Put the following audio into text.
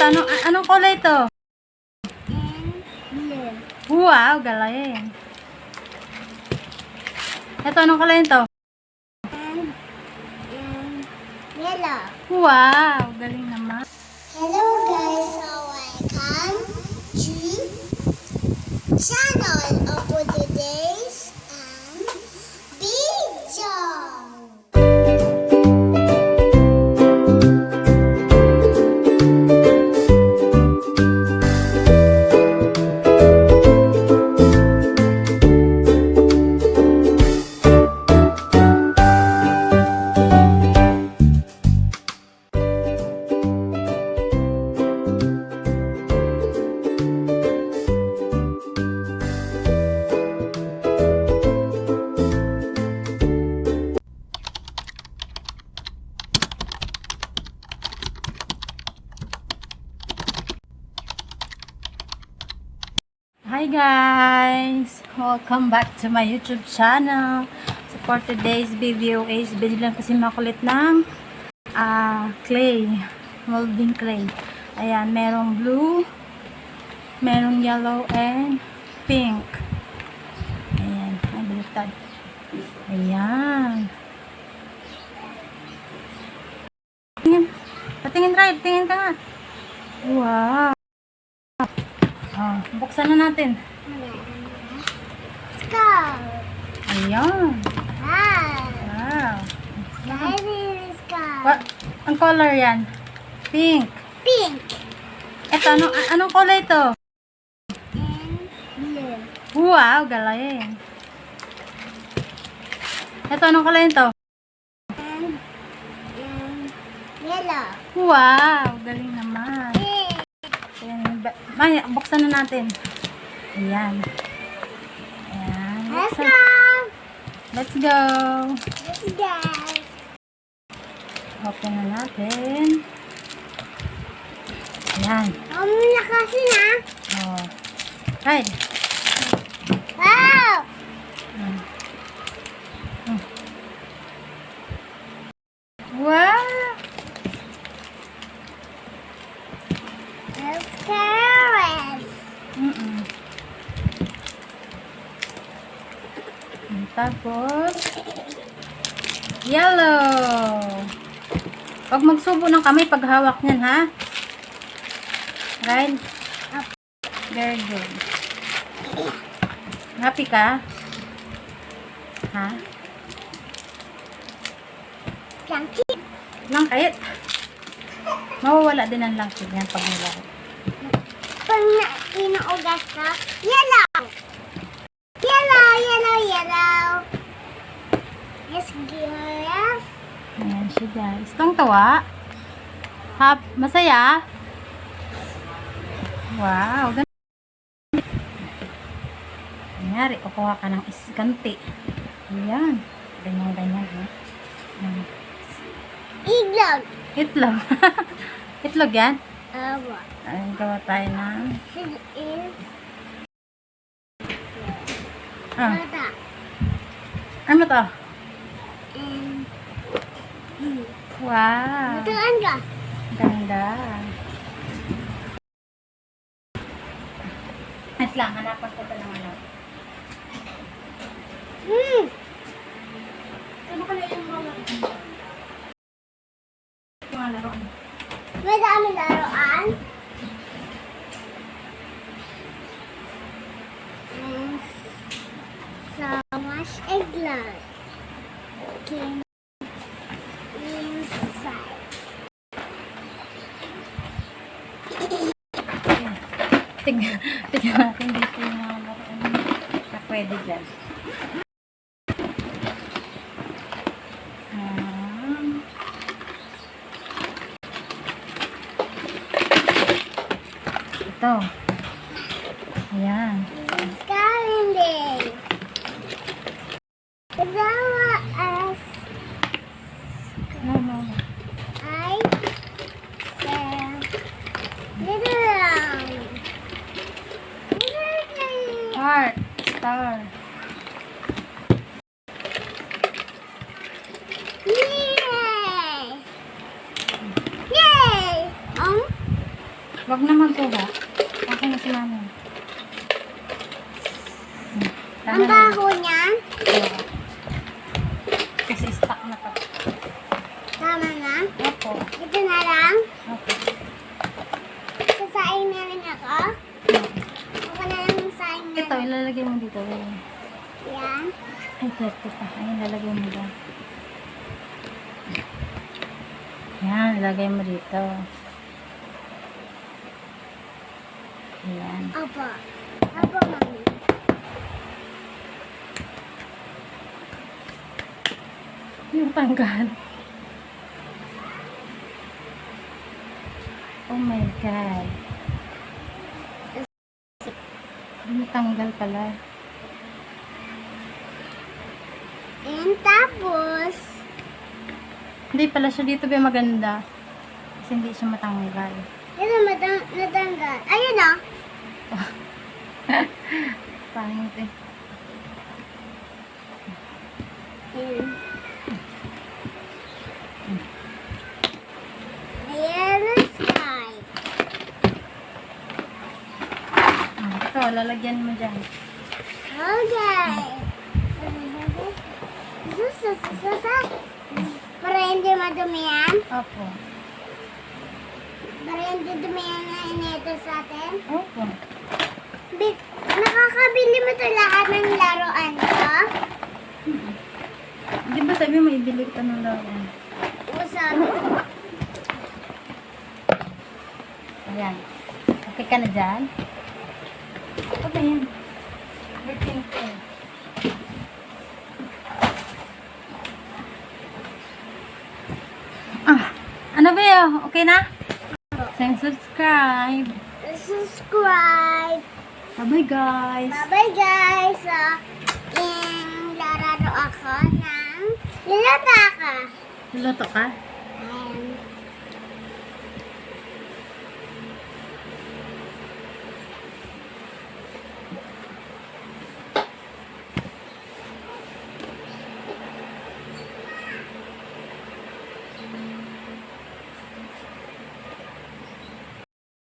Anong kulay ito? Blue. Wow, galing. Ito, anong kulay ito? Yellow. Wow, galing naman. Hello guys, so welcome to channel of today's video. Hi guys! Welcome back to my YouTube channel. So for today's video is binilang kasi makulit ng clay, molding clay. Ayan, merong blue, merong yellow and pink. Ayan, ay baliktad. Ayan. Tingin, right, tingin ka nga. Wow. Oh, buksan na natin. Let's go. Ayan. Wow. Wow. Let's go. What? Ang color yan? Pink. Pink. Ito, anong color ito? Blue. Wow, galing. Ito, anong color ito? Yellow. Wow, galing naman. Pink. Ayan, buksan na natin. Ayan. Ayan. Let's Buksan. go. Let's go. Let's go. Open na natin. Ayan. Muna kasi na. Oh. Right. Wow. Wow. Let's carrots. Tapos, yellow. Huwag magsubo ng kamay pag hawak niyan, ha? Right? Very good. Happy ka? Ha? Langkit. Langkit. Mawawala din ang langkit yan pag nilaro. Pag inuugas ka, yellow. Yellow, yellow, yellow. Yes, yes. Ayan siya guys. Tawang-tawa. Masaya? Wow. Nangyari, kukuha ka ng isganti. Ayan. Ganyan-ganyan. Iglog. Itlog. Itlog yan? Awa. Ayan, gawa tayo ng... Mata. Ano to? And Wow. matuan ka. Ganda. At lang, hanapan ko ito ng ano. Ano ka na yung mga laruan? May dami laruan. And so much eggnog. Okay. Inside. Tignan natin dito yung mga laruan na pwede dyan. Ito. Ayan. This is calendar. Dawa as No. I said little round. Heart. Star. Yay! Yay! Wag naman po ba? Okay na si mami. Ang baho niya. Oo. Kasi stuck na to. Tama na. Opo. Ito na lang. Opo. Sasaing na rin ako. Ako na lang yung saing na Ito, rin. ilalagay mo dito. Yan. Ay, ito pa. Ay, ilalagay mo dito. Yan, ilalagay mo dito. Ayan. Opo. Opo, mami. Yung tanggal. Oh my God. Yung tanggal pala. And tapos, Hindi pala siya dito ba maganda. Kasi hindi siya matanggal. ito natanggal. Ayun o. Pangit eh. Ayan. Ayan ang sky. Ito, lalagyan mo dyan. Okay. Para hindi madumi yan. Opo. Para hindi dumihan na inito sa atin. Opo. Nakakabili mo to lahat ng laruan ko? Di ba sabi mo ibili ka ng laruan? O sabi ko. Ayan. Okay ka na dyan? Okay yan. Bitin ko. Ano ba yun? Okay na? Subscribe. Subscribe. Bye-bye guys. Bye-bye guys. So, lararo ako ng lilata ka. Luto ka?